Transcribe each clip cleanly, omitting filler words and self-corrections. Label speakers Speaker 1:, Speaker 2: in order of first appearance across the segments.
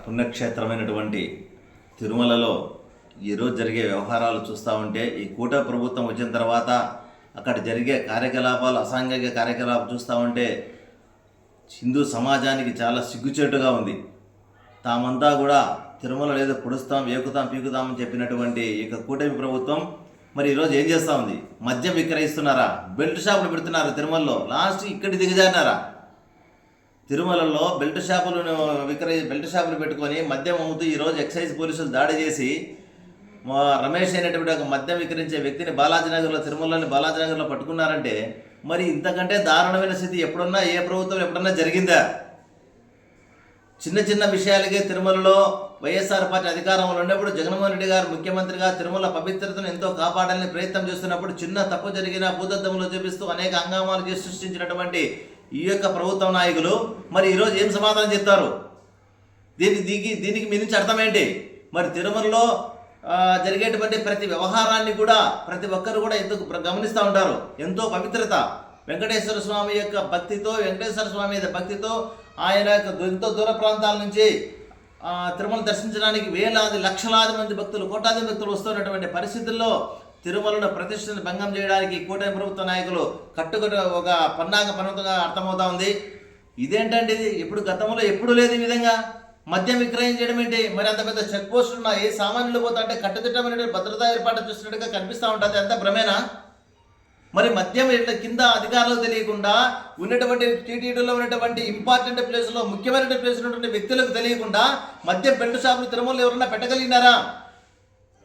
Speaker 1: పుణ్యక్షేత్రమైనటువంటి తిరుమలలో ఈరోజు జరిగే వ్యవహారాలు చూస్తూ ఉంటే, ఈ కూటమి ప్రభుత్వం వచ్చిన తర్వాత అక్కడ జరిగే కార్యకలాపాలు, అసాంఘిక కార్యకలాపాలు చూస్తూ ఉంటే హిందూ సమాజానికి చాలా సిగ్గుచేటుగా ఉంది. తామంతా కూడా తిరుమల ఏదో పొడుస్తాం, ఏకుతాం, పీకుతామని చెప్పినటువంటి ఇక కూటమి ప్రభుత్వం మరి ఈరోజు ఏం చేస్తూ ఉంది? మద్యం విక్రయిస్తున్నారా? బెల్ట్ షాపులు పెడుతున్నారు తిరుమలలో. లాస్ట్ ఇక్కడి దిగజారినారా? తిరుమలలో బెల్ట్ షాపులు పెట్టుకొని మద్యం అమ్ముతూ ఈరోజు ఎక్సైజ్ పోలీసులు దాడి చేసి రమేష్ అయినటువంటి ఒక మద్యం విక్రయించే వ్యక్తిని బాలాజీనగర్లో, తిరుమలలోని బాలాజీనగర్లో పట్టుకున్నారంటే మరి ఇంతకంటే దారుణమైన స్థితి ఎప్పుడన్నా ఏ ప్రభుత్వం ఎప్పుడన్నా జరిగిందా? చిన్న చిన్న విషయాలకే తిరుమలలో వైఎస్ఆర్ పార్టీ అధికారంలో ఉన్నప్పుడు జగన్మోహన్ రెడ్డి గారు ముఖ్యమంత్రిగా తిరుమల పవిత్రతను ఎంతో కాపాడాలని ప్రయత్నం చేస్తున్నప్పుడు చిన్న తప్పు జరిగిన భూతద్దంలో చూపిస్తూ అనేక హంగామాలు చేసి సృష్టించినటువంటి ఈ యొక్క ప్రభుత్వ నాయకులు మరి ఈరోజు ఏం సమాధానం చెప్తారు? దీనికి మీ నుంచి అర్థం ఏంటి? మరి తిరుమలలో జరిగేటువంటి ప్రతి వ్యవహారాన్ని కూడా ప్రతి ఒక్కరు కూడా ఎంతో గమనిస్తూ ఉంటారు. ఎంతో పవిత్రత, వెంకటేశ్వర స్వామి యొక్క భక్తితో, వెంకటేశ్వర స్వామి యొక్క భక్తితో ఆయన ఎంతో దూర ప్రాంతాల నుంచి తిరుమల దర్శించడానికి వేలాది లక్షలాది మంది భక్తులు, కోటాది భక్తులు వస్తున్నటువంటి పరిస్థితుల్లో తిరుమలను ప్రతిష్టను భంగం చేయడానికి కూటమి ప్రభుత్వ నాయకులు కట్టుకట్టు ఒక పన్నుగా అర్థమవుతా ఉంది. ఇదేంటండి? ఇది ఇప్పుడు గతంలో ఎప్పుడు లేదు ఈ విధంగా మద్యం విక్రయం చేయడం ఏంటి? మరి అంత పెద్ద చెక్ పోస్టులు ఉన్న ఏ సామాన్యులు పోతా అంటే కట్టుదిట్టమైన భద్రతా ఏర్పాటు చూస్తున్నట్టుగా కనిపిస్తూ ఉంటుంది. అంత భ్రమేనా? మరి మద్యం కింద అధికారులకు తెలియకుండా ఉన్నటువంటి టీటీడీలో ఉన్నటువంటి ఇంపార్టెంట్ ప్లేస్లో, ముఖ్యమైన ప్లేస్లో ఉన్నటువంటి వ్యక్తులకు తెలియకుండా మద్యం బెల్ట్ షాపులు తిరుమలలో ఎవరన్నా పెట్టగలిగినారా?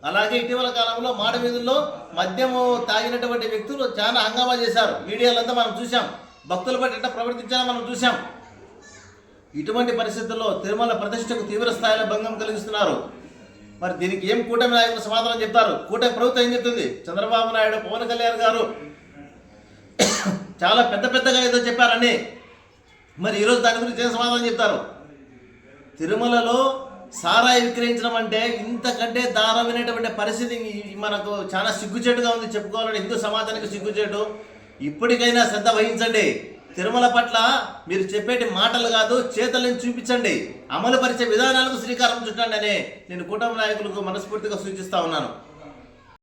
Speaker 1: అలాగే ఇటీవల కాలంలో మాడ వీధుల్లో మద్యము తాగినటువంటి వ్యక్తులు చాలా హంగామా చేశారు. మీడియాలంతా మనం చూసాం. భక్తుల పట్ల ఎట్లా ప్రవర్తించాలో మనం చూసాం. ఇటువంటి పరిస్థితుల్లో తిరుమల ప్రతిష్టకు తీవ్ర స్థాయిలో భంగం కలిగిస్తున్నారు. మరి దీనికి ఏం కూటమి నాయకులు సమాధానం చెప్తారు? కూటమి ప్రభుత్వం ఏం చెప్తుంది? చంద్రబాబు నాయుడు, పవన్ కళ్యాణ్ గారు చాలా పెద్దగా ఏదో చెప్పారని మరి ఈరోజు దాని గురించి ఏం సమాధానం చెప్తారు? తిరుమలలో సారాయి విక్రయించడం అంటే ఇంతకంటే దారుణమైనటువంటి పరిస్థితి మనకు చాలా సిగ్గుచేటుగా ఉంది. చెప్పుకోవాలని హిందూ సమాజానికి సిగ్గుచేటు. ఇప్పటికైనా శ్రద్ధ వహించండి. తిరుమల పట్ల మీరు చెప్పేటి మాటలు కాదు, చేతలను చూపించండి. అమలు పరిచే విధానాలకు శ్రీకారం చుట్టండి అని నేను కూటమి నాయకులకు మనస్ఫూర్తిగా సూచిస్తా ఉన్నాను.